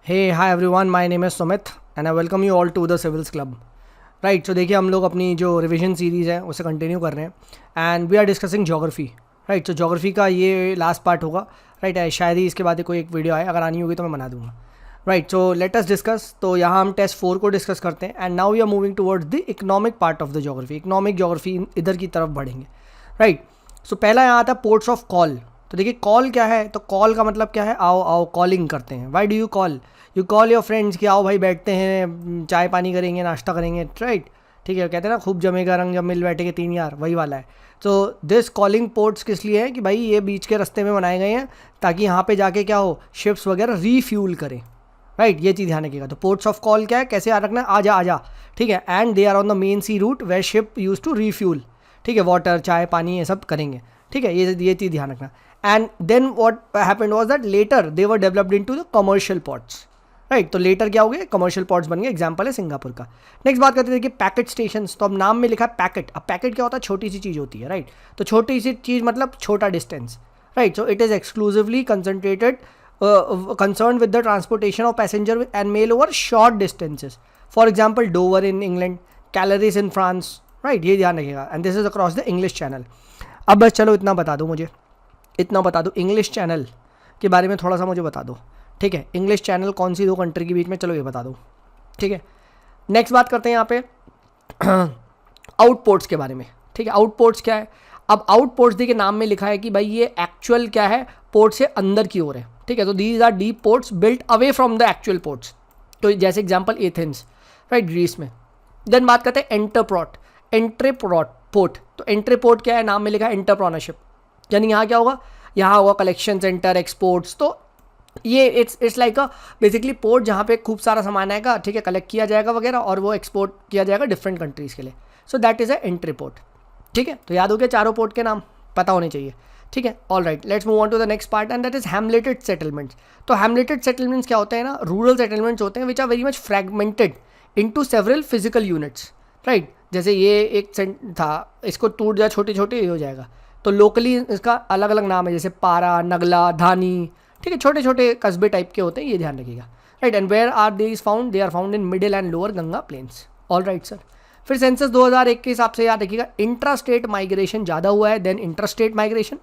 Hey, hi everyone, my name is Sumit and I welcome you all to the Civils Club. Right, तो देखिए हम लोग अपनी जो रिवीजन सीरीज़ है उसे कंटिन्यू कर रहे हैं and we are discussing geography. Right, तो ज्योग्राफी का ये लास्ट पार्ट होगा. राइट, शायद ही इसके बाद कोई एक वीडियो आए, अगर आनी होगी तो मैं बना दूंगा. Right, so let us discuss. तो यहाँ हम टेस्ट 4 को डिस्कस करते हैं and now we are moving towards the economic part of the geography. Economic geography इधर की तरफ बढ़ेंगे. राइट, सो पहला यहाँ आता है पोर्ट्स ऑफ कॉल. तो देखिए कॉल क्या है, तो कॉल का मतलब क्या है, आओ आओ कॉलिंग करते हैं. Why do you call? You call your friends कि आओ भाई बैठते हैं, चाय पानी करेंगे, नाश्ता करेंगे. राइट, ठीक है, कहते हैं ना खूब जमेगा रंग जब मिल बैठे के 3 यार, वही वाला है. तो दिस कॉलिंग पोर्ट्स किस लिए है कि भाई ये बीच के रास्ते में बनाए गए हैं ताकि यहाँ पे जाके क्या हो, शिप्स वगैरह रीफ्यूल करें. राइट, ये चीज़ ध्यान रखिएगा. तो पोर्ट्स ऑफ कॉल क्या है, कैसे याद रखना है, आजा आजा. ठीक है, and they are on the main sea route where ship use to refuel. ठीक है, वाटर चाय पानी ये सब करेंगे. ठीक है, ये चीज़ ध्यान रखना. And then what happened was that later they were developed into the commercial ports. Right, तो लेटर क्या हो गए, कमर्शियल पोर्ट्स बन गए. एग्जांपल है सिंगापुर का. नेक्स्ट बात करते हैं कि पैकेट स्टेशंस. तो अब नाम में लिखा है पैकेट. अब पैकेट क्या होता है, छोटी सी चीज़ होती है. राइट, तो छोटी सी चीज़ मतलब छोटा distance. Right, so it is exclusively concentrated concerned with the transportation of passenger and mail over short distances. For example, Dover in England, Calaris in France. Right, ये ध्यान रखिएगा. And this is across the English Channel. अब बस चलो इतना बता दो, मुझे इतना बता दो, इंग्लिश चैनल के बारे में थोड़ा सा मुझे बता दो. ठीक है, इंग्लिश चैनल कौन सी 2 कंट्री के बीच में, चलो ये बता दो. ठीक है, नेक्स्ट बात करते हैं यहाँ पे आउटपोर्ट्स के बारे में. ठीक है, आउटपोर्ट्स क्या है. अब आउटपोर्ट्स देखिए नाम में लिखा है कि भाई ये एक्चुअल क्या है, पोर्ट से अंदर की ओर है. ठीक है, तो these are deep ports built away from the actual ports. तो जैसे एग्जांपल एथेंस, राइट, ग्रीस में. देन बात करते हैं एंटरप्रोट. एंट्रेपोर्ट पोर्ट. तो एंट्रेपोर्ट क्या है, नाम में लिखा है एंटरप्रेन्योरशिप. यानी यहाँ क्या होगा, यहाँ होगा कलेक्शन सेंटर, एक्सपोर्ट्स. तो ये it's like a basically port जहाँ पे खूब सारा सामान आएगा. ठीक है, कलेक्ट किया जाएगा वगैरह और वो एक्सपोर्ट किया जाएगा डिफरेंट कंट्रीज़ के लिए. So that is a entry port. ठीक है, तो याद हो गया, चारों पोर्ट के नाम पता होने चाहिए. ठीक है, all right, let's move on to the next part and that is hamleted settlements. तो हैमलेटेड सेटलमेंट्स क्या होते हैं ना, रूरल सेटलमेंट्स होते हैं which are very much fragmented into several physical units. Right, जैसे ये एक था, इसको टूट जाए छोटे छोटे ये हो जाएगा. तो लोकली इसका अलग अलग नाम है, जैसे पारा, नगला, धानी. ठीक है, छोटे छोटे कस्बे टाइप के होते हैं, ये ध्यान रखिएगा. Right, and where are they is found, they are found in middle and lower Ganga plains. All right sir. फिर सेंसस 2001 के हिसाब से याद रखिएगा, इंट्रा स्टेट माइग्रेशन ज़्यादा हुआ है than intra state migration.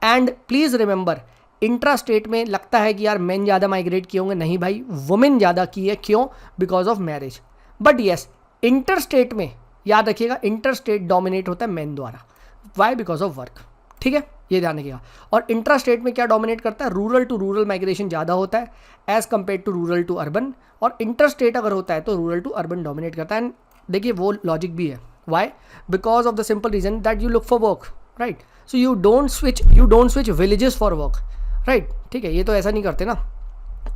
And please remember, intra state में लगता है कि यार मेन ज़्यादा माइग्रेट किए होंगे, नहीं भाई, वुमेन ज़्यादा की है. क्यों? Because of marriage. But yes, inter state में याद रखिएगा, इंटर स्टेट डोमिनेट होता है मेन द्वारा. वाई? Because of work. ठीक है, ये ध्यान रखिएगा. और इंट्रा स्टेट में क्या डोमिनेट करता है, रूरल टू रूरल माइग्रेशन ज़्यादा होता है as compare to rural to urban. और इंटर स्टेट अगर होता है तो रूरल टू अर्बन डोमिनेट करता है. देखिए वो लॉजिक भी है. Why? Because of the simple reason that you look for work. Right, so you don't switch villages for work. Right, ठीक है, ये तो ऐसा नहीं करते ना.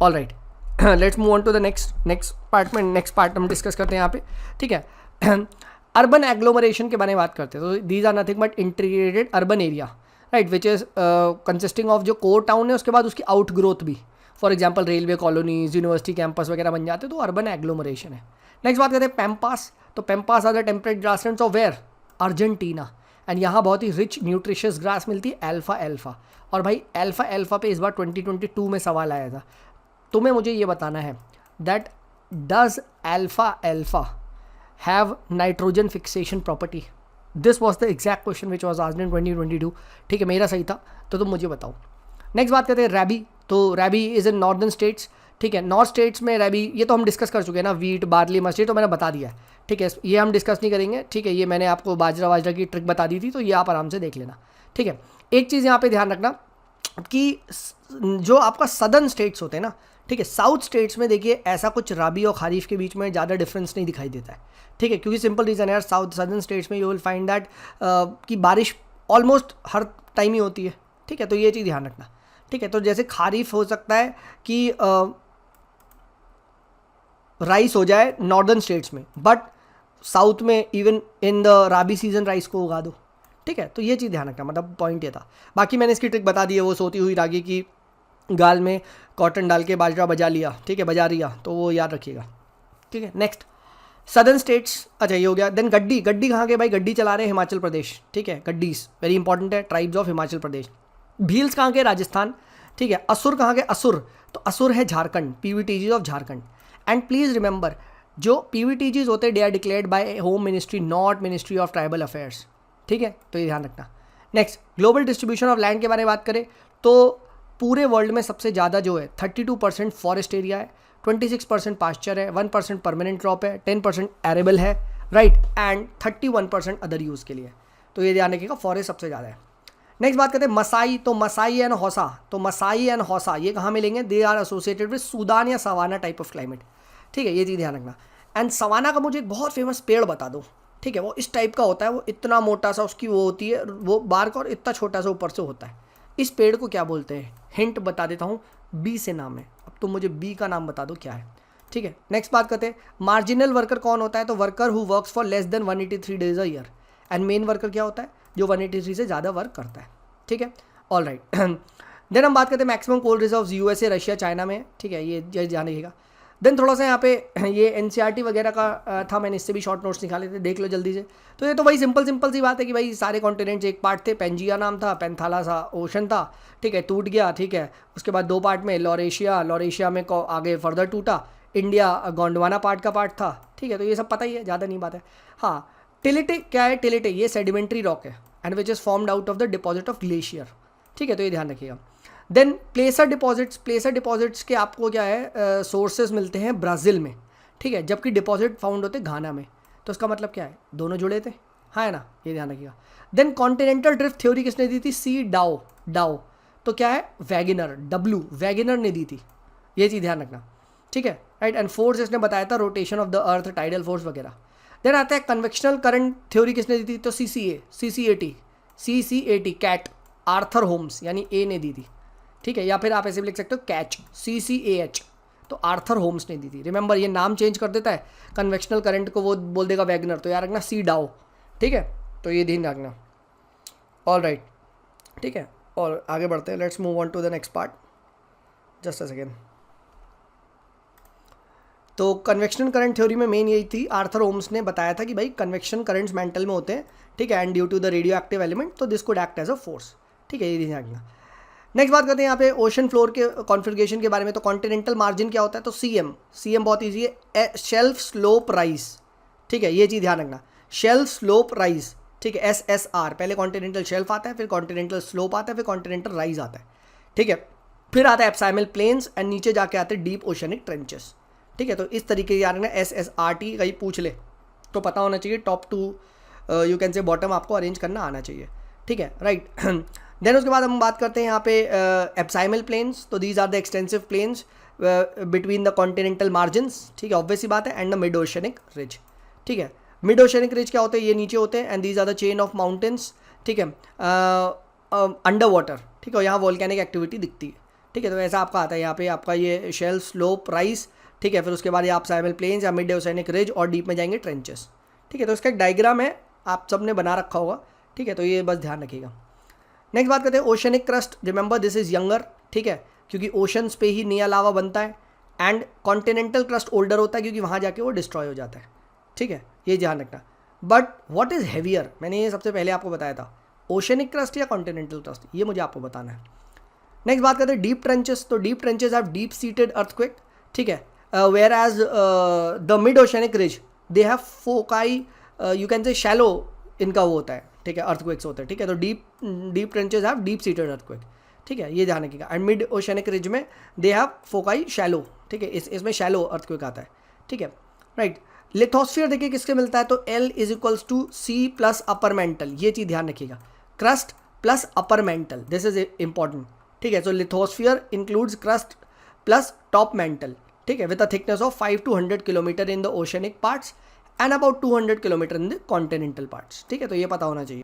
All right, let's move on to the next part हम डिस्कस करते हैं यहाँ पे. ठीक है, अर्बन एग्लोमरेशन के बारे में बात करते हैं. तो these are nothing but integrated urban area. Right, which is consisting of जो कोर टाउन है उसके बाद उसकी आउट ग्रोथ भी. For example railway colonies, university campus वगैरह बन जाते हैं, तो अर्बन एग्लोमरेशन है. नेक्स्ट बात करते हैं पैम्पास. तो pampas are the temperate grasslands of where, Argentina. And यहाँ बहुत ही रिच न्यूट्रिशियस ग्रास मिलती है, अल्फा. और भाई अल्फा पे इस बार 2022 में सवाल आया था. तुम्हें मुझे ये बताना है that does alpha have nitrogen fixation property. This was the exact question which was asked in 2022. ठीक है, मेरा सही था, तो तुम मुझे बताओ. नेक्स्ट बात करते हैं रैबी. तो रैबी इज़ इन नॉर्दर्न स्टेट्स. ठीक है, नॉर्थ स्टेट्स में रैबी, ये तो हम डिस्कस कर चुके हैं ना, वीट, बार्ली, मस्टर्ड, तो मैंने बता दिया है. ठीक है, ये हम डिस्कस नहीं करेंगे. ठीक है, ये मैंने आपको बाजरा की ट्रिक बता दी थी, तो ये आप आराम से देख लेना. ठीक है, एक चीज़ यहाँ पे ध्यान रखना कि जो आपका सदर्न स्टेट्स होते हैं ना, ठीक है, साउथ स्टेट्स में देखिए ऐसा कुछ राबी और खारीफ के बीच में ज़्यादा डिफरेंस नहीं दिखाई देता है. ठीक है, क्योंकि सिंपल रीज़न है यार, सदर्न स्टेट्स में यू विल फाइंड दैट कि बारिश ऑलमोस्ट हर टाइम ही होती है. ठीक है, तो ये चीज़ ध्यान रखना. ठीक है, तो जैसे खारीफ हो सकता है कि राइस हो जाए नॉर्दर्न स्टेट्स में, बट साउथ में even in the rabi season rice को उगा दो. ठीक है, तो ये चीज़ ध्यान रखना, मतलब पॉइंट ये था. बाकी मैंने इसकी ट्रिक बता दी है, वो सोती हुई रागी की गाल में कॉटन डाल के बाजरा बजा लिया. ठीक है, बजा रिया, तो वो याद रखिएगा. ठीक है, नेक्स्ट सदर्न स्टेट्स. अच्छा ये हो गया. देन गड्डी कहाँ के भाई, गड्डी चला रहे हैं हिमाचल प्रदेश. ठीक है, गड्डीज वेरी इंपॉर्टेंट है, ट्राइब्स ऑफ हिमाचल प्रदेश. भील्स कहाँ के, राजस्थान. ठीक है, असुर कहाँ के, असुर तो असुर है Jharkhand, PVTGs of Jharkhand. And please remember, जो PVTGs होते हैं they are declared by home ministry, not ministry of tribal affairs, ठीक है, तो ये ध्यान रखना। Next, global distribution of land के बारे में बात करें तो पूरे वर्ल्ड में सबसे ज़्यादा जो है 32% फॉरेस्ट एरिया है, 26% पास्चर है, 1% परमानेंट क्रॉप है, 10% एरेबल है, राइट, एंड 31% अदर यूज़ के लिए। तो ये ध्यान रखिएगा, फॉरेस्ट सबसे ज़्यादा है। नेक्स्ट बात करते हैं मसाई, तो मसाई एंड हौसा, तो मसाई एंड हौसा ये कहाँ मिलेंगे? They are associated with Sudan या सवाना टाइप ऑफ क्लाइमेट, ठीक है, ये चीज़ ध्यान रखना। एंड सवाना का मुझे एक बहुत फेमस पेड़ बता दो, ठीक है, वो इस टाइप का होता है, वो इतना मोटा सा उसकी वो होती है, वो बार्क, और इतना छोटा सा ऊपर से होता है। इस पेड़ को क्या बोलते हैं? हिंट बता देता हूँ, बी से नाम है। अब तुम मुझे बी का नाम बता दो क्या है, ठीक है। नेक्स्ट बात करते हैं मार्जिनल वर्कर कौन होता है? तो worker who works for less than 183 days a year. And main worker क्या होता है? जो 183 से ज़्यादा वर्क करता है, ठीक है, ऑल राइट। देन हम बात करते हैं मैक्सिमम कोल रिजर्व्स USA, रशिया, चाइना में, ठीक है, ये ध्यान रखिएगा। देन थोड़ा सा यहाँ पे ये NCERT वगैरह का था, मैंने इससे भी शॉर्ट नोट्स निकाले थे, देख लो जल्दी से। तो ये तो वही सिंपल सी बात है कि भाई सारे कॉन्टिनेंट्स एक पार्ट थे, पेंजिया नाम था, पेंथाला सा ओशन था, ठीक है, टूट गया, ठीक है, उसके बाद 2 पार्ट में लॉरेशिया में आगे फर्दर टूटा, इंडिया गोंडवाना पार्ट का पार्ट था, ठीक है, तो ये सब पता ही है, ज़्यादा नहीं बात है। हाँ, टिलिटे क्या है? टिलिटे ये सेडिमेंट्री रॉक है and which is formed out of the deposit of glacier, ठीक है, तो ये ध्यान रखिएगा। देन प्लेसर डिपॉजिट्स के आपको क्या है सोर्सेज मिलते हैं ब्राज़ील में, ठीक है, जबकि डिपॉजिट फाउंड होते घाना में। तो इसका मतलब क्या है? दोनों जुड़े थे, हाँ है ना, ये ध्यान रखिएगा। देन कॉन्टिनेंटल ड्रिफ्ट थ्योरी किसने दी थी? C. डाओ। तो क्या है? वैगनर ने दी थी, ये चीज़ ध्यान रखना, ठीक है, राइट। एंड फोर्स इसने बताया था rotation of the earth, tidal force वगैरह। देन आता है कन्वेक्शनल करंट थ्योरी किसने दी थी? तो CCAT कैट, आर्थर होम्स यानी ए ने दी थी, ठीक है, या फिर आप ऐसे भी लिख सकते हो कैच, CCAH, तो आर्थर होम्स ने दी थी। रिमेंबर ये नाम चेंज कर देता है, कन्वेक्शनल करंट को वो बोल देगा वैगनर, तो याद रखना C. डाओ, ठीक है, तो ये ध्यान रखना, ऑल राइट, ठीक है। और आगे बढ़ते हैं, let's move on to the next part, just a second. तो कन्वेक्शन करंट थ्योरी में मेन यही थी, आर्थर होम्स ने बताया था कि भाई कन्वेक्शन करंट्स मेंटल में होते हैं, ठीक है, and due to the radioactive element, तो this could act as a force, ठीक है, ये ध्यान रखना। नेक्स्ट बात करते हैं यहाँ पे ओशन फ्लोर के कॉन्फ़िगरेशन के बारे में। तो कॉन्टिनेंटल मार्जिन क्या होता है? तो CM बहुत ईजी है, शेल्फ स्लोप राइज, ठीक है, ये चीज़ ध्यान रखना, शेल्फ स्लोप राइज, ठीक है, SSR। पहले कॉन्टिनेंटल शेल्फ आता है, फिर कॉन्टिनेंटल स्लोप आता है, फिर कॉन्टिनेंटल राइज आता है, ठीक है, फिर आता है एप्साइमल प्लेन्स, एंड नीचे जाके आते हैं डीप ओशनिक ट्रेंचेस, ठीक है। तो इस तरीके से यार ना SSRT कहीं पूछ ले तो पता होना चाहिए, top to you can say bottom आपको अरेंज करना आना चाहिए, ठीक है, राइट। देन उसके बाद हम बात करते हैं यहाँ पे एप्साइमल प्लेन्स, तो these are the extensive plains between the continental margins, ठीक है, ऑब्वियस सी बात है, and the mid oceanic ridge, ठीक है। मिड ओशनिक रिज क्या होते हैं? ये नीचे होते हैं, and these are the chain of mountains, ठीक है, अंडर वाटर, ठीक है, यहाँ वॉल्केनिक एक्टिविटी दिखती है, ठीक है। तो ऐसा आपका आता है यहाँ पे आपका ये शेल्फ स्लोप राइज, ठीक है, फिर उसके बाद ये आप एप्साइमल प्लेन्स या मिड ओशनिक रिज, और डीप में जाएंगे ट्रेंचेस, ठीक है। तो इसका एक डायग्राम है, आप सब ने बना रखा होगा, ठीक है, तो ये बस ध्यान रखिएगा। नेक्स्ट बात करते हैं oceanic crust. Remember this is younger, ठीक है, क्योंकि ओशंस पे ही नया लावा बनता है, एंड कॉन्टिनेंटल क्रस्ट ओल्डर होता है क्योंकि वहाँ जाके वो डिस्ट्रॉय हो जाता है, ठीक है, ये ध्यान रखना। But what is heavier? मैंने ये सबसे पहले आपको बताया था, ओशनिक क्रस्ट या कॉन्टिनेंटल क्रस्ट, ये मुझे आपको बताना है। नेक्स्ट बात करते हैं डीप ट्रेंचेस। तो deep trenches have deep seated earthquake, ठीक है, whereas the mid oceanic ridge they have foci, you can say shallow इनका वो होता है, ठीक है, अर्थक्वेक्स होते हैं, ठीक है। तो deep trenches have deep seated earthquake, ठीक है, ये ध्यान रखिएगा। एंड मिड ओशनिक रिज में दे हैव फोकाई शैलो, ठीक है, इसमें शैलो अर्थक्वेक आता है, ठीक है, राइट। लिथोस्फीयर देखिए किसके मिलता है? तो L = C plus upper mantle, ये चीज़ ध्यान रखिएगा, crust plus upper mantle, this is important, ठीक है। So lithosphere includes crust plus top mantle, ठीक है, with a thickness of 5 to 100 kilometre in the oceanic parts and about 200 kilometre in the continental parts, ठीक है, तो ये पता होना चाहिए।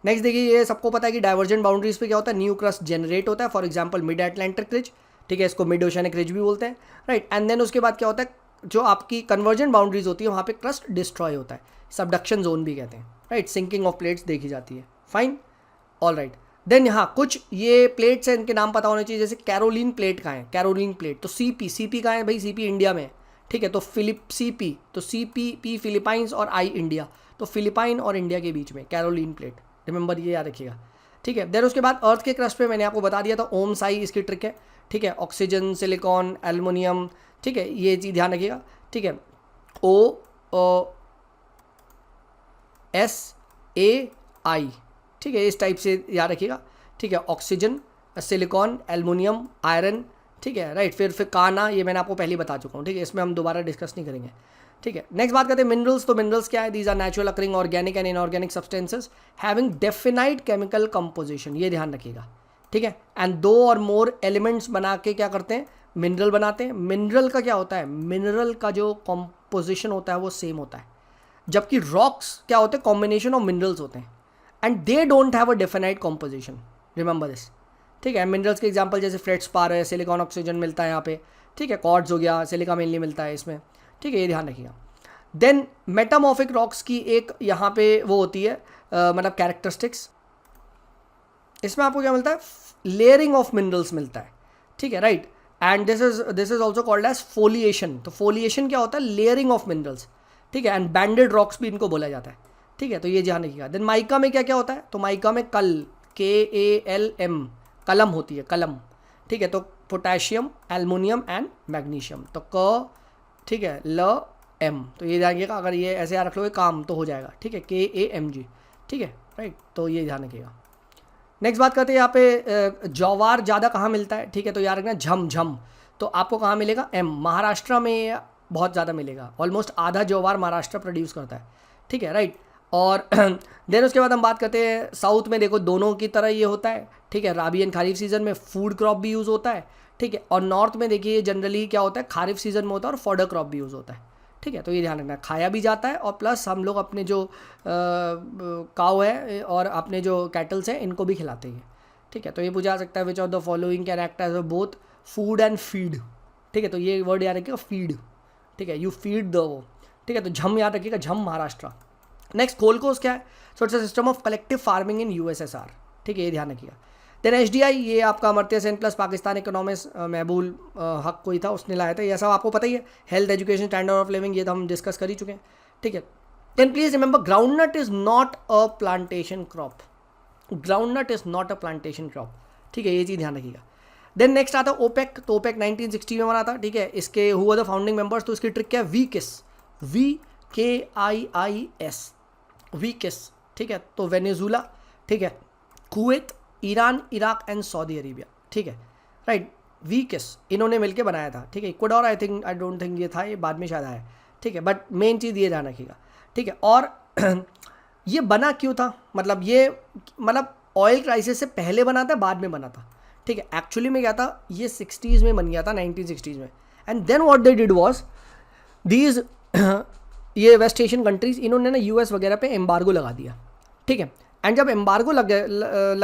नेक्स्ट देखिए, ये सबको पता है कि डाइवर्जेंट बाउंड्रीज पे क्या होता है? न्यू क्रस्ट जनरेट होता है, for example mid Atlantic ridge, ठीक है, इसको मिड ओशनिक रिज भी बोलते हैं, राइट। एंड देन उसके बाद क्या होता है, जो आपकी कन्वर्जेंट बाउंड्रीज होती है वहाँ पे क्रस्ट डिस्ट्रॉय होता है, सबडक्शन जोन भी कहते हैं, राइट, सिंकिंग ऑफ प्लेट्स देखी जाती है, फाइन, ऑल राइट। देन यहाँ कुछ ये प्लेट्स हैं, इनके नाम पता होने चाहिए, जैसे कैरोलिन प्लेट कहाँ है? कैरोलिन प्लेट, तो CP कहाँ है भाई? CP इंडिया में, ठीक है, तो CP, तो CP फिलीपाइंस और I इंडिया, तो फिलीपाइन और इंडिया के बीच में कैरोलिन प्लेट, रिमेंबर ये याद रखिएगा, ठीक है। देन उसके बाद अर्थ के क्रस्ट पे मैंने आपको बता दिया था, ओम साई इसकी ट्रिक है, ठीक है, ऑक्सीजन, सिलिकॉन, एल्युमिनियम, ठीक है, ये चीज़ ध्यान रखिएगा, ठीक है, OSAI, ठीक है, इस टाइप से याद रखिएगा, ठीक है, ऑक्सीजन, सिलिकॉन, एल्युमिनियम, आयरन, ठीक है, राइट। फिर काना, ये मैंने आपको पहले ही बता चुका हूँ, ठीक है, इसमें हम दोबारा डिस्कस नहीं करेंगे, ठीक है। नेक्स्ट बात करते हैं मिनरल्स। तो मिनरल्स क्या है? These are natural occurring organic and inorganic substances having definite chemical composition, ये ध्यान रखिएगा, ठीक है, एंड 2 और मोर एलिमेंट्स बना के क्या करते हैं? मिनरल बनाते हैं। मिनरल का क्या होता है? मिनरल का जो कॉम्पोजिशन होता है वो सेम होता है, जबकि रॉक्स क्या होते हैं? कॉम्बिनेशन ऑफ मिनरल्स होते हैं and they don't have a definite composition, remember this, ठीक है। मिनरल्स के एग्जांपल जैसे फेल्ड्स्पार है, सिलिकॉन, ऑक्सीजन मिलता है यहाँ पे, ठीक है, क्वार्ट्ज हो गया, सिलिका मेनली मिलता है इसमें, ठीक है, ये ध्यान रखिएगा। देन मेटामॉर्फिक रॉक्स की एक यहाँ पे वो होती है मतलब कैरेक्टरिस्टिक्स, इसमें आपको क्या मिलता है? लेयरिंग ऑफ मिनरल्स मिलता है, ठीक है, right. And this is also called as foliation. तो फोलिएशन क्या होता है? लेयरिंग ऑफ मिनरल्स, ठीक है, एंड बैंडेड रॉक्स भी इनको बोला जाता है, ठीक है, तो ये ध्यान रखिएगा। देन माइका में क्या क्या होता है? तो माइका में KALM कलम होती है, कलम, ठीक है, तो पोटेशियम, एल्युमिनियम एंड मैग्नीशियम, तो ठीक है, LM, तो ये ध्यान रखिएगा, अगर ये ऐसे याद रख लोगे काम तो हो जाएगा, ठीक है, KAMG, ठीक है, राइट, तो ये ध्यान रखिएगा। नेक्स्ट बात करते हैं यहाँ पे जवार ज़्यादा कहाँ मिलता है, ठीक है, तो याद रखना झम, तो आपको कहाँ मिलेगा? M, महाराष्ट्र में बहुत ज़्यादा मिलेगा, ऑलमोस्ट आधा जवार महाराष्ट्र प्रोड्यूस करता है, ठीक है, राइट। और देन उसके बाद हम बात करते हैं साउथ में, देखो दोनों की तरह ये होता है, ठीक है, राबी एंड खारिफ सीजन में फूड क्रॉप भी यूज़ होता है, ठीक है, और नॉर्थ में देखिए जनरली क्या होता है? खारिफ सीजन में होता है और फॉडर क्रॉप भी यूज़ होता है, ठीक है, तो ये ध्यान रखना, खाया भी जाता है और प्लस हम लोग अपने जो काऊ है और अपने जो कैटल्स हैं इनको भी खिलाते हैं, ठीक है, तो ये पूछा जा सकता है which of the following can act as both food and feed, ठीक है, तो ये वर्ड याद रखिएगा, फीड, ठीक है, यू फीड द वो, ठीक है, तो झम याद रखिएगा, झम महाराष्ट्र। नेक्स्ट कोलकोस क्या है? So it's a system of collective farming in USSR, ठीक है, ये ध्यान रखिएगा। देन HDI, ये आपका अमर्त्य सेन प्लस पाकिस्तान इकोनॉमिस्ट महबूल हक कोई था, उसने लाया था, ये सब आपको पता ही है। Health, education, standard of living, ये तो हम डिस्कस कर ही चुके हैं, ठीक है। Then please remember, groundnut is not a plantation crop, groundnut is not a plantation crop, ठीक है, ये चीज़ ध्यान रखिएगा। देन नेक्स्ट आता है ओपेक, तो ओपेक 1960 में बना था, ठीक है, इसके who are the founding members, तो इसकी ट्रिक क्या है? VKIIS, वीकिस, ठीक है, तो वेनेजुला, ठीक है, Kuwait, Iran, Iraq and Saudi Arabia, ठीक है, राइट, वीकिस इन्होंने मिलके बनाया था, ठीक है। इक्वाडोर आई डोंट थिंक ये था, ये बाद में शायद आया, ठीक है, बट मेन चीज़ ये ध्यान रखिएगा, ठीक है। और ये बना क्यों था? मतलब ऑयल क्राइसिस से पहले बना था, बाद में बना था, ठीक है। एक्चुअली में क्या था, ये 60s में बन गया था, 1960s में, and then what they did was these ये वेस्ट एशियन कंट्रीज, इन्होंने ना US वगैरह पे एम्बार्गो लगा दिया, ठीक है, एंड जब एम्बार्गो लग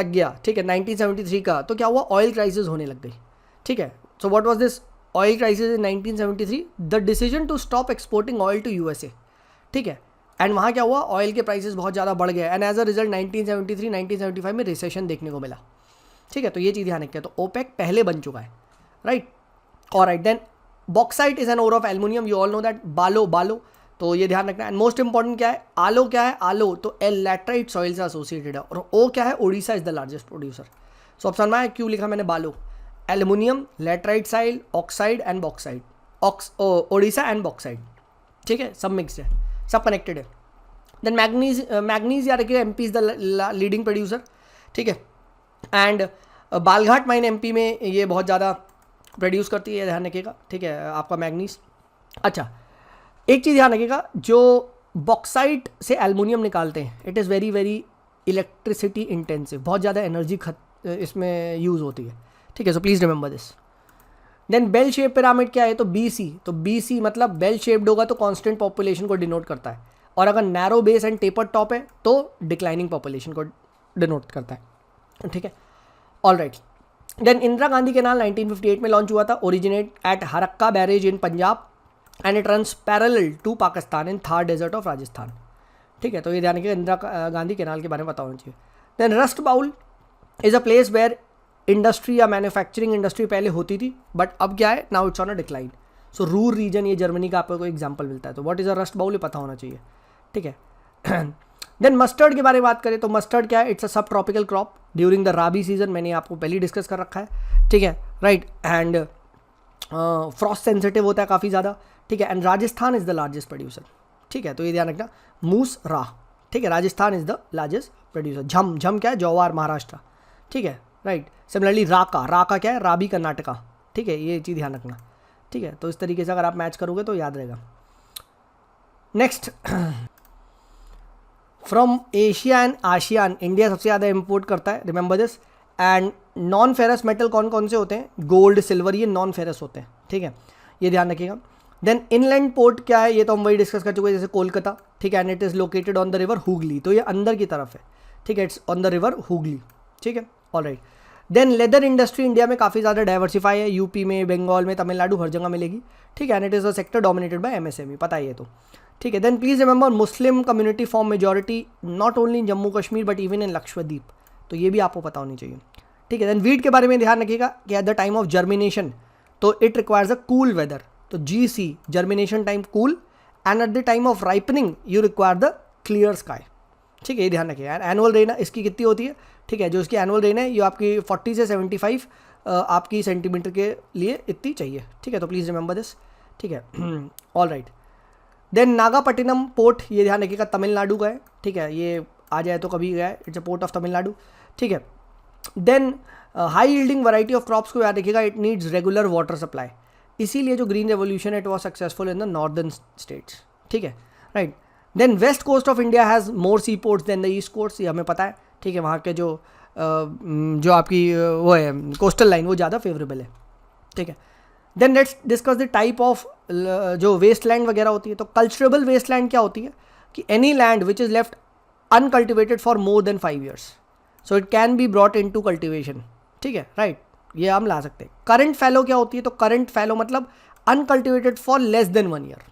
गया, ठीक है, 1973 का, तो क्या हुआ? ऑयल क्राइसिस होने लग गई, ठीक है। So what was this oil crisis in 1973? The decision to stop exporting oil to USA, ठीक है, एंड वहाँ क्या हुआ? ऑयल के प्राइसेस बहुत ज़्यादा बढ़ गए एंड एज अ रिजल्ट 1973-1975 में रिसेशन देखने को मिला, ठीक है, तो ये चीज़ ध्यान रखें। तो ओपेक पहले बन चुका है, right, all right. Then bauxite is an ore of aluminium, you all know that, बालो, तो ये ध्यान रखना। एंड मोस्ट इंपॉर्टेंट क्या है? आलो क्या है? आलो तो लैटराइट सॉइल से एसोसिएटेड है, और ओ क्या है? Odisha is the largest producer. So option में क्यों लिखा मैंने बालो? Aluminium, laterite soil, oxide and bauxite, Odisha and bauxite, ठीक है, सब मिक्सड है, सब कनेक्टेड है। देन मैग्नीज याद रखिए, MP is the leading producer, ठीक है, एंड बालघाट माइन MP में ये बहुत ज़्यादा प्रोड्यूस करती है, ध्यान रखिएगा, ठीक है, आपका मैग्नीज। अच्छा, एक चीज़ ध्यान रखिएगा, जो बॉक्साइट से एल्युमिनियम निकालते हैं, it is very very electricity intensive, बहुत ज़्यादा एनर्जी इसमें यूज़ होती है, ठीक है, so please remember this. Then bell shape pyramid क्या है? तो BC, तो BC मतलब बेल शेप्ड होगा तो कांस्टेंट पॉपुलेशन को डिनोट करता है, और अगर narrow base and taper top है तो डिक्लाइनिंग पॉपुलेशन को डिनोट करता है, ठीक है, all right. Then Indira Gandhi canal 1958 में लॉन्च हुआ था, originate at Harike barrage in Punjab and it runs parallel to Pakistan in Thar desert of Rajasthan, ठीक है, तो ये ध्यान रखिए, इंदिरा गांधी कैनाल के बारे में पता होना चाहिए। Then rust bowl is a place where industry या मैन्युफैक्चरिंग इंडस्ट्री पहले होती थी, बट अब क्या है? Now it's on a decline. So Ruhr region, ये जर्मनी का आपको कोई एग्जाम्पल मिलता है, तो what is a rust bowl ये पता होना चाहिए, ठीक है। देन मस्टर्ड के बारे में बात करें तो मस्टर्ड क्या है, it's a sub tropical crop during the rabi season, मैंने आपको पहले ही डिस्कस कर रखा है, ठीक है, राइट, एंड फ्रॉस्ट सेंसिटिव होता है काफ़ी ज़्यादा, ठीक है, and Rajasthan is the largest producer, ठीक है, तो ये ध्यान रखना, मूस रा, ठीक है, Rajasthan is the largest producer. झम, झम क्या है, जवार महाराष्ट्र, ठीक है, राइट। सिमिलरली राका, राका क्या है, राबी कर्नाटका, ठीक है, ये चीज़ ध्यान रखना, ठीक है, तो इस तरीके से अगर आप मैच करोगे तो याद रहेगा। Next, from Asia and ASEAN, India सबसे ज़्यादा इंपोर्ट करता है, remember this. And non ferrous metal कौन कौन से होते हैं, गोल्ड सिल्वर, ये नॉन फेरस होते हैं, ठीक है, ये ध्यान रखिएगा। देन इनलैंड पोर्ट क्या है, ये तो हम वही डिस्कस कर चुके हैं, जैसे कोलकाता, ठीक है, and it is located on the river Hooghly, तो ये अंदर की तरफ है, ठीक है, it's on the river Hooghly, ठीक है, all right. Then leather industry India में काफ़ी ज़्यादा डाइवर्सिफाई है, यूपी में, बंगाल में, तमिलनाडु, हर जगह मिलेगी, ठीक है, and it is a sector dominated by MSME, पता है ये तो, ठीक है। Then please remember Muslim community form majority not only in Jammu Kashmir but even in Lakshadweep, तो ये भी आपको पता होनी चाहिए, ठीक है। देन वीट के बारे में ध्यान रखिएगा कि at the time of germination तो it requires a cool weather, तो GC germination time cool, and at the time of ripening you require the clear sky, ठीक है, ये ध्यान रखिएगा। एनुअल रेन इसकी कितनी होती है, ठीक है, जो इसकी एनुअल रेन है ये आपकी 40 से 75 आपकी सेंटीमीटर के लिए इतनी चाहिए, ठीक है, तो प्लीज़ रिमेंबर दिस, ठीक है, all right. Then Nagapattinam port, ये ध्यान रखिएगा, तमिलनाडु का है, ठीक है, ये आ जाए तो कभी गया है, it's a port of Tamil Nadu, ठीक है। Then high yielding variety of crops को याद रखिएगा, it needs regular water supply, इसीलिए जो ग्रीन रेवोल्यूशन है it was successful in the northern states, ठीक है, right. Then west coast of India has more sea ports than the east coast, ये हमें पता है, ठीक है, वहाँ के जो आपकी वो है कोस्टल लाइन वो ज़्यादा फेवरेबल है, ठीक है। Then let's discuss the type of जो वेस्ट लैंड वगैरह होती है, तो कल्चरेबल वेस्ट लैंड क्या होती है कि any land which is left uncultivated for more than 5 years, so it can be brought in to cultivation, ठीक है, राइट, ये हम ला सकते हैं। करंट फैलो क्या होती है, तो करंट फैलो मतलब uncultivated for less than 1 year,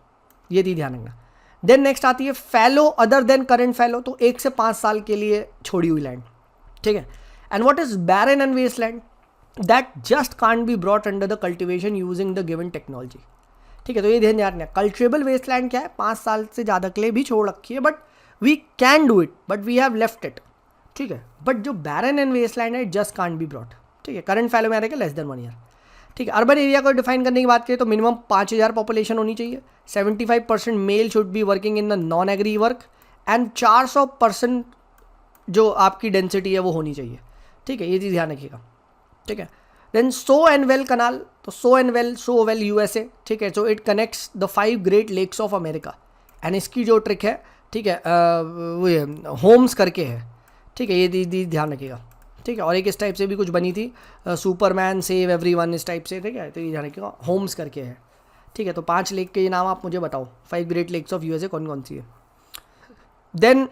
ये चीज़ ध्यान रखना। देन नेक्स्ट आती है फैलो अदर देन करंट फैलो, तो 1 से 5 साल के लिए छोड़ी हुई लैंड, ठीक है। And what is barren and waste land, that just can't be brought under the cultivation using the given technology, ठीक है, तो ये ध्यान रखना। कल्चरेबल वेस्ट लैंड क्या है, 5 साल से ज़्यादा के लिए भी छोड़ रखी है, but we can do it, but we have left it, ठीक है। बट जो बैरन एंड वेस्ट लैंड है, it just can't be brought, ठीक है, करंट फैलो में आ रहेगा लेस देन 1 year, ठीक है। अर्बन एरिया को डिफाइन करने की बात करें तो मिनिमम 5000 पॉपुलेशन होनी चाहिए, 75% male should be working in the non agri work, and 400% जो आपकी डेंसिटी है वो होनी चाहिए, ठीक है, ये चीज़ ध्यान रखिएगा, ठीक है। देन सो एंड वेल कनाल, तो सो वेल USA, ठीक है, so it connects the 5 great lakes of America, and इसकी जो ट्रिक है, ठीक है, वो होम्स करके है, ठीक है, ये ध्यान रखिएगा, ठीक है। और एक इस टाइप से भी कुछ बनी थी, सुपरमैन सेव एवरीवन, इस टाइप से, ठीक है, तो ये ध्यान रखिएगा, होम्स करके है, ठीक है। तो 5 लेक के ये नाम आप मुझे बताओ, 5 ग्रेट लेक्स ऑफ USA कौन कौन सी है। देन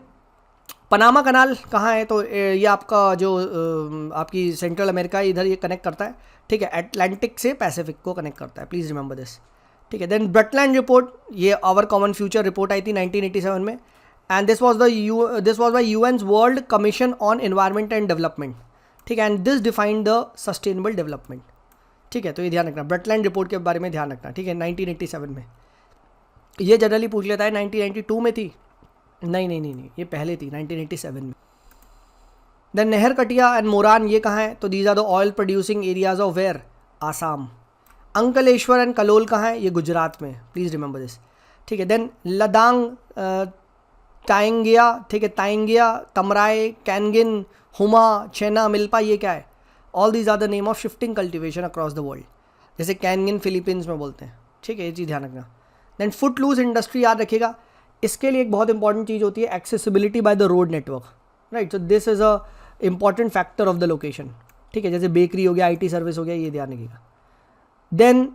पनामा कनाल कहाँ है, तो ये आपका जो आपकी सेंट्रल अमेरिका इधर ये कनेक्ट करता है, ठीक है, अटलांटिक से पैसिफिक को कनेक्ट करता है, प्लीज़ रिमेंबर दिस, ठीक है। देन ब्रटलैंड रिपोर्ट, ये आवर कॉमन फ्यूचर रिपोर्ट आई थी 1987 में, and this was by UN's world commission on environment and development, ठीक है, and this defined the sustainable development, ठीक है, तो ये ध्यान रखना, ब्रटलैंड रिपोर्ट के बारे में ध्यान रखना, ठीक है, 1987 में। ये जनरली पूछ लेता है 1992 में थी, नहीं, ये पहले थी 1987 में। देन नहर कटिया एंड मोरान, ये कहाँ है, तो these are the oil producing areas of where, Assam. Ankleshwar and Kalol कहाँ है, ये गुजरात में, प्लीज़ रिमेंबर दिस, ठीक है। देन लदांग, ताइंगिया, ठीक है, ताइंगिया, तमराए, कैनगिन, हुमा, चेना, मिल्पा, ये क्या है, all these are the name of shifting cultivation across the world, जैसे कैनगिन फिलीपींस में बोलते हैं, ठीक है, ये चीज़ ध्यान रखना। देन फुट लूज इंडस्ट्री याद रखिएगा, इसके लिए एक बहुत इंपॉर्टेंट चीज़ होती है accessibility by the road network, right, so this is a important factor of the location, ठीक है, जैसे बेकरी हो गया, IT सर्विस हो गया, ये ध्यान रखिएगा। Then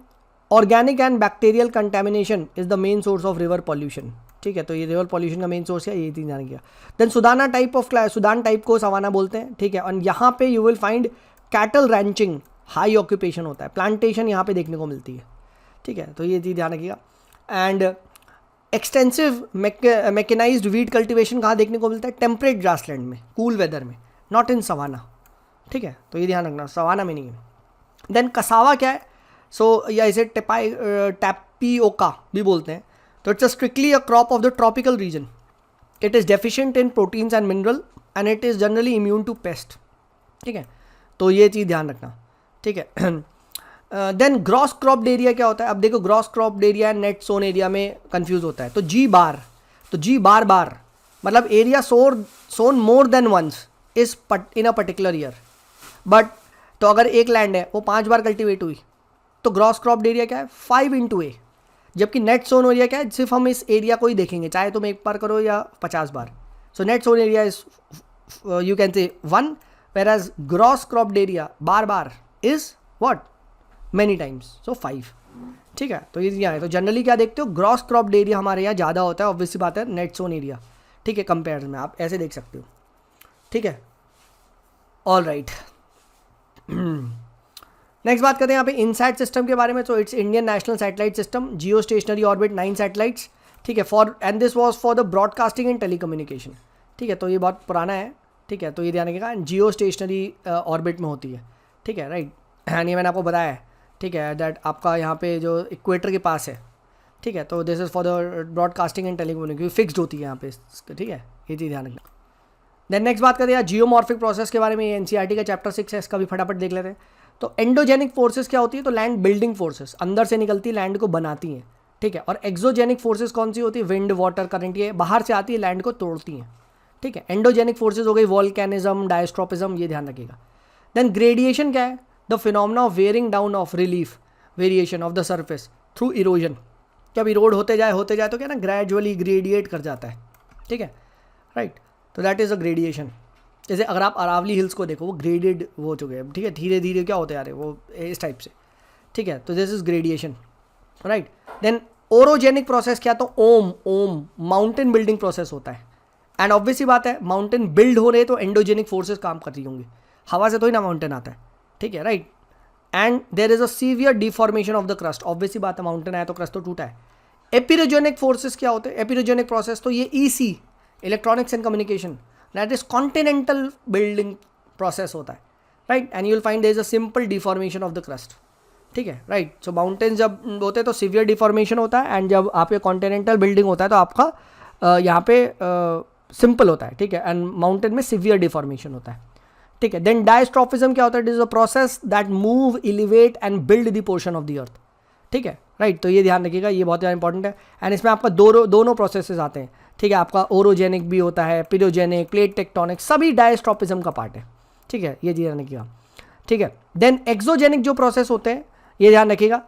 organic and bacterial contamination is the main source of river pollution, ठीक है, तो ये रिवर पॉल्यूशन का मेन सोर्स है, ये चीज़ ध्यान रखिएगा। देन सुदाना टाइप को सवाना बोलते हैं, ठीक है, और यहाँ पे you will find cattle ranching, high occupation होता है, प्लांटेशन यहाँ पे देखने को मिलती है, ठीक है, तो ये चीज़ ध्यान रखिएगा। And extensive mechanized wheat cultivation कहाँ देखने को मिलता है, टेम्परेट ग्रासलैंड में, कूल वेदर में, नॉट इन सवाना, ठीक है, तो ये ध्यान रखना, सवाना में नहीं है। देन कसावा क्या है, सो या इसे टैपियोका भी बोलते हैं, तो it's strictly a crop of the tropical region, it is deficient in proteins and mineral and it is generally immune to pest, ठीक है, तो ये चीज़ ध्यान रखना, ठीक है। देन ग्रॉस क्रॉप्ड एरिया क्या होता है? अब देखो gross cropped area and net sown area में कंफ्यूज होता है। तो जी बार बार मतलब area sown more than once is in a particular year, but तो अगर एक लैंड है वो 5 बार कल्टिवेट हुई तो ग्रॉस क्रॉप्ड एरिया क्या है 5 into A, जबकि नेट सोन एरिया क्या है सिर्फ हम इस एरिया को ही देखेंगे, चाहे तुम एक बार करो या 50 बार। So net sown area is you can say 1, whereas gross cropped area बार is what many times, so 5, ठीक है। तो ये यहाँ है, तो जनरली क्या देखते हो ग्रॉस क्रॉप्ड एरिया हमारे यहाँ ज़्यादा होता है, ऑब्वियसली बात है नेट सोन एरिया, ठीक है, कंपेयर में आप ऐसे देख सकते हो, ठीक है। ऑल राइट, नेक्स्ट बात करते हैं यहाँ पे इनसैट सिस्टम के बारे में। तो it's Indian national satellite system, Jio stationery orbit 9 satellites, ठीक है, for and this was for the broadcasting and telecommunication, ठीक है, तो ये बहुत पुराना है, ठीक है, तो ये ध्यान रखिएगा, जियो स्टेशनरी ऑर्बिट में होती है, ठीक है, राइट। एंड ये मैंने आपको बताया है, ठीक है, दैट आपका यहाँ पे जो इक्वेटर के पास है, ठीक है, तो this is for the broadcasting and telecommunication, fixed होती है यहाँ पे, ठीक है, ये चीज़ ध्यान रखना। देन नेक्स्ट बात करते हैं जियोमॉर्फिक प्रोसेस के बारे में, एनसीईआरटी का चैप्टर 6 है, इसका भी फटाफट देख लेते हैं। तो एंडोजेनिक फोर्सेस क्या होती है? तो लैंड बिल्डिंग फोर्सेस, अंदर से निकलती है लैंड को बनाती हैं, ठीक है, और एक्सोजेनिक फोर्सेस कौन सी होती है? विंड, वाटर, करंट, ये बाहर से आती है लैंड को तोड़ती हैं, ठीक है। एंडोजेनिक फोर्सेस हो गई वॉल्केनिज्म, डायस्ट्रोपिज्म, ये ध्यान रखिएगा। देन ग्रेडिएशन क्या है? The phenomena of wearing down of relief variation of the surface through erosion, जब इरोड होते जाए तो क्या ना ग्रेजुअली ग्रेडिएट कर जाता है, ठीक है, राइट, तो दैट इज़ अ ग्रेडिएशन। जैसे अगर आप अरावली हिल्स को देखो वो ग्रेडेड हो चुके हैं, ठीक है, धीरे धीरे क्या होते आ रहे वो इस टाइप से, ठीक है, तो this is gradation, right. Then orogenic process क्या? तो ओम माउंटेन बिल्डिंग प्रोसेस होता है, एंड ऑब्वियसली बात है माउंटेन बिल्ड हो रहे तो एंडोजेनिक फोर्सेस काम कर रही होंगी, हवा से तो ही ना माउंटेन आता है, ठीक है, right. And there is a severe deformation of the crust, obviously बात है माउंटेन आया तो क्रस्ट तो टूटा है। एपिरोजेनिक फोर्सेस क्या होते हैं? एपिरोजेनिक प्रोसेस तो ये EC, electronics and communication, that is continental building process होता है, right, and you will find there is a simple deformation of the crust, ठीक है, राइट। सो माउंटेन जब होते हैं तो सीवियर डिफॉर्मेशन होता है, एंड जब आपके कॉन्टिनेंटल बिल्डिंग होता है तो आपका यहाँ पे सिंपल होता है, ठीक है, एंड माउंटेन में सीवियर डिफॉर्मेशन होता है, ठीक है। देन डायस्ट्रोफिज्म क्या होता है? It is a process that move, elevate and build the portion of the earth, ठीक है, राइट, तो ये ध्यान रखिएगा, ये बहुत ज़्यादा इंपॉर्टेंट है। एंड इसमें आपका दोनों प्रोसेसेस आते हैं, ठीक है, आपका ओरोजेनिक भी होता है, पिरोजेनिक, प्लेट टेक्टोनिक, सभी डायस्ट्रोपिज्म का पार्ट है, ठीक है, ये ध्यान रखिएगा, ठीक है। देन एक्सोजेनिक जो प्रोसेस होते हैं ये ध्यान रखिएगा,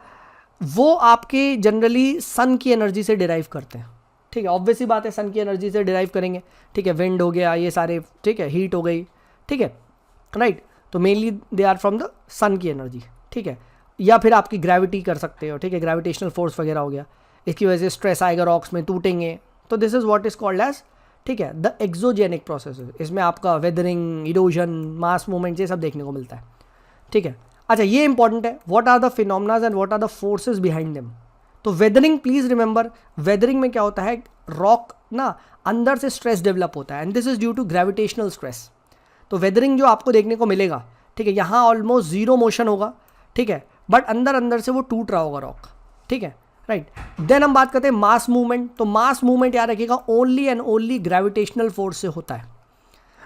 वो आपके जनरली सन की एनर्जी से डिराइव करते हैं, ठीक है, ऑब्वियसली बात है सन की एनर्जी से डिराइव करेंगे, ठीक है, विंड हो गया, ये सारे, ठीक है, हीट हो गई, ठीक है, राइट, तो mainly they are from the sun की एनर्जी, ठीक है, या फिर आपकी ग्रेविटी कर सकते हो, ठीक है, ग्रेविटेशनल फोर्स वगैरह हो गया, इसकी वजह से स्ट्रेस आएगा, रॉक्स में टूटेंगे, तो this is what is called edge, ठीक है, द एक्सोजेनिक प्रोसेस। इसमें आपका वेदरिंग, इरोजन, मास मूवमेंट, ये सब देखने को मिलता है, ठीक है। अच्छा, ये इंपॉर्टेंट है, what are the phenomenas and what are the forces behind them. तो वेदरिंग, प्लीज रिमेंबर, वेदरिंग में क्या होता है, रॉक ना अंदर से स्ट्रेस डेवलप होता है, and this is due to gravitational stress. तो वेदरिंग जो आपको देखने को मिलेगा, ठीक है, यहाँ ऑलमोस्ट जीरो मोशन होगा, ठीक है, बट अंदर से वो टूट रहा होगा रॉक, ठीक है, राइट। देन हम बात करते हैं मास मूवमेंट। तो मास मूवमेंट याद रखिएगा only and only gravitational force से होता है,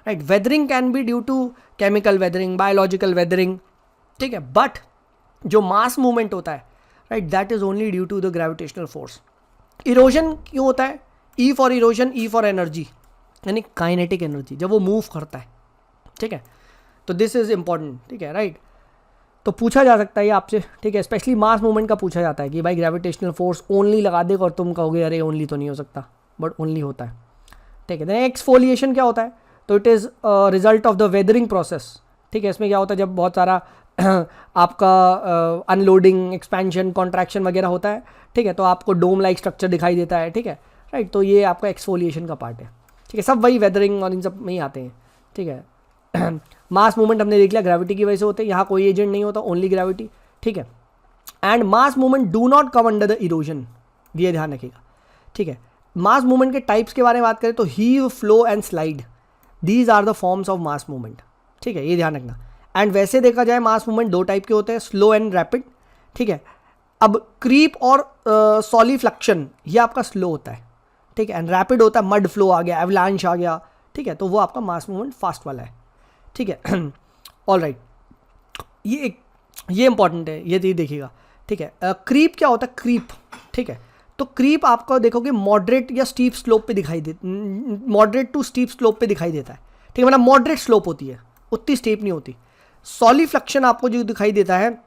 right. Weathering can be due to chemical weathering, biological weathering, ठीक है, बट जो मास मूवमेंट होता है, right, that is only due to the gravitational force. Erosion क्यों होता है? E for erosion, E for energy, यानी काइनेटिक एनर्जी, जब वो मूव करता है, ठीक है, तो दिस इज इंपॉर्टेंट, ठीक है, राइट। तो पूछा जा सकता है आपसे, ठीक है, स्पेशली मास मूवमेंट का पूछा जाता है कि भाई ग्रेविटेशनल फोर्स ओनली लगा देगा और तुम कहोगे अरे ओनली तो नहीं हो सकता, बट ओनली होता है, ठीक है। देन एक्सफोलिएशन क्या होता है? तो it is result of the weathering process, ठीक है। इसमें क्या होता है, जब बहुत सारा आपका अनलोडिंग, एक्सपेंशन, कॉन्ट्रैक्शन वगैरह होता है, ठीक है, तो आपको डोम लाइक स्ट्रक्चर दिखाई देता है, ठीक है, राइट, तो ये आपका एक्सफोलिएशन का पार्ट है, ठीक है, सब वही वेदरिंग और इन सब में ही आते हैं, ठीक है। मास मूवमेंट हमने देख लिया ग्रेविटी की वजह से होते हैं, यहाँ कोई एजेंट नहीं होता, ओनली ग्रेविटी, ठीक है। And mass movement do not come under the erosion, ये ध्यान रखिएगा, ठीक है। मास मूवमेंट के टाइप्स के बारे में बात करें तो heave, flow and slide, these are the forms of mass movement, ठीक है, ये ध्यान रखना। एंड वैसे देखा जाए मास मूवमेंट दो टाइप के होते हैं, स्लो एंड रैपिड, ठीक है। अब क्रीप और सॉलिफ्लक्शन ये आपका स्लो होता है, ठीक है, एंड रैपिड होता है मड फ्लो आ गया, एवलांश आ गया, ठीक है, तो वो आपका मास मूवमेंट फास्ट वाला है, ठीक है। ऑल राइट, ये इंपॉर्टेंट है, ये देखिएगा, ठीक है। क्रीप क्या होता है, क्रीप, ठीक है, तो क्रीप आपको देखोगे मॉडरेट या स्टीप स्लोप पे दिखाई दे, मॉडरेट टू स्टीप स्लोप पे दिखाई देता है, ठीक है, मतलब मॉडरेट स्लोप होती है, उतनी स्टीप नहीं होती। सॉलिफ्लक्शन आपको जो दिखाई देता है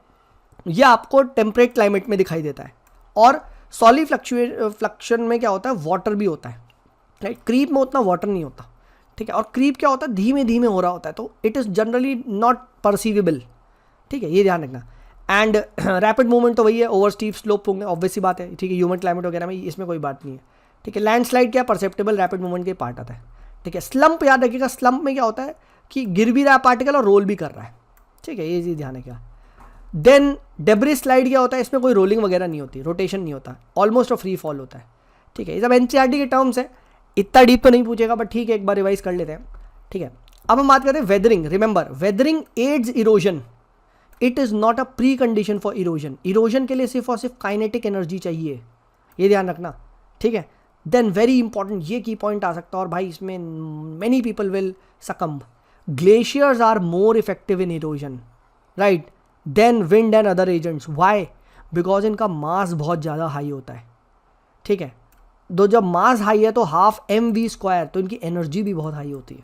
ये आपको टेम्परेट क्लाइमेट में दिखाई देता है, और सॉलिफ्लक्शन में क्या होता है, वाटर भी होता है, राइट। क्रीप में उतना वाटर नहीं होता, ठीक है, और क्रीप क्या होता है, धीमे धीमे हो रहा होता है, तो इट इज़ जनरली नॉट परसीवेबल, ठीक है, ये ध्यान रखना। एंड रैपिड मूवमेंट तो वही है, ओवर स्टीप स्लोप होंगे, ऑब्वियस सी बात है, ठीक है, ह्यूमन क्लाइमेट वगैरह में इसमें कोई बात नहीं है, ठीक है। लैंडस्लाइड क्या परसेप्टेबल रैपिड मूवमेंट के पार्ट आता है, ठीक है। स्लंप याद रखिएगा, स्लंप में क्या होता है कि गिर भी रहा है पार्टिकल और रोल भी कर रहा है, ठीक है, ये चीज़ ध्यान रखिएगा। देन डेब्रिस स्लाइड क्या होता है, इसमें कोई रोलिंग वगैरह नहीं होती, रोटेशन नहीं होता, ऑलमोस्ट फ्री फॉल होता है, ठीक है। ये सब एनसीईआरटी के टर्म्स है, इतना डीप तो नहीं पूछेगा, बट ठीक है, एक बार रिवाइज कर लेते हैं, ठीक है। अब हम बात करते हैं weathering. Remember, weathering aids erosion, it is not a precondition for erosion. Erosion के लिए सिर्फ और सिर्फ काइनेटिक एनर्जी चाहिए, ये ध्यान रखना, ठीक है। देन वेरी इंपॉर्टेंट, ये की पॉइंट आ सकता है, और भाई इसमें many people will succumb, glaciers are more effective in erosion, right, then wind and other agents. Why? Because इनका मास बहुत ज़्यादा हाई होता है, ठीक है। दो जब मास हाई है तो हाफ mv स्क्वायर, तो इनकी एनर्जी भी बहुत हाई होती है,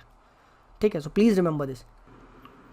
ठीक है। So please remember this.